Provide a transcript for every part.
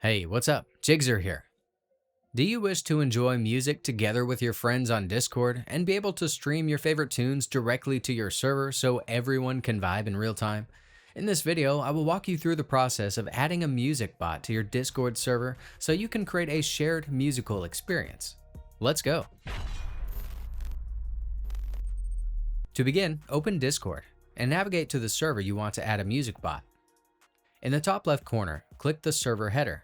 Hey, what's up? Jigzer here. Do you wish to enjoy music together with your friends on Discord and be able to stream your favorite tunes directly to your server so everyone can vibe in real time? In this video, I will walk you through the process of adding a music bot to your Discord server so you can create a shared musical experience. Let's go. To begin, open Discord and navigate to the server you want to add a music bot. In the top left corner, click the server header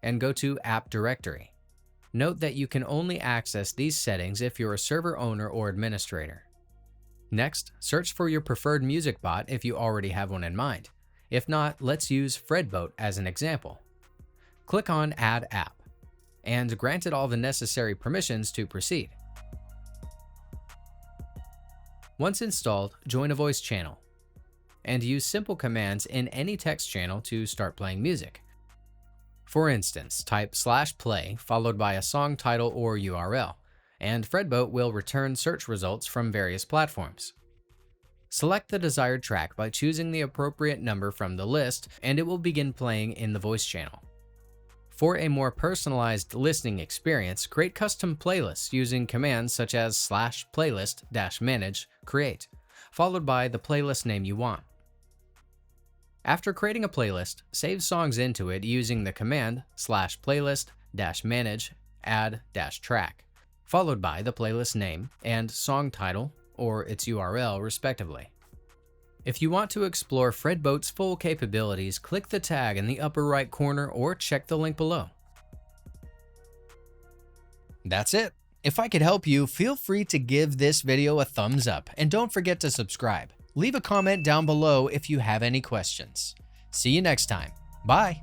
and go to App Directory. Note that you can only access these settings if you're a server owner or administrator. Next, search for your preferred music bot if you already have one in mind. If not, let's use Fredboat as an example. Click on Add App and grant it all the necessary permissions to proceed. Once installed, join a voice channel and use simple commands in any text channel to start playing music. For instance, type /play followed by a song title or URL, and Fredboat will return search results from various platforms. Select the desired track by choosing the appropriate number from the list, and it will begin playing in the voice channel. For a more personalized listening experience, create custom playlists using commands such as /playlist-manage create, followed by the playlist name you want. After creating a playlist, save songs into it using the command /playlist-manage add-track, followed by the playlist name and song title or its URL respectively. If you want to explore Fredboat's full capabilities, click the tag in the upper right corner or check the link below. That's it. If I could help you, feel free to give this video a thumbs up and don't forget to subscribe. Leave a comment down below if you have any questions. See you next time. Bye.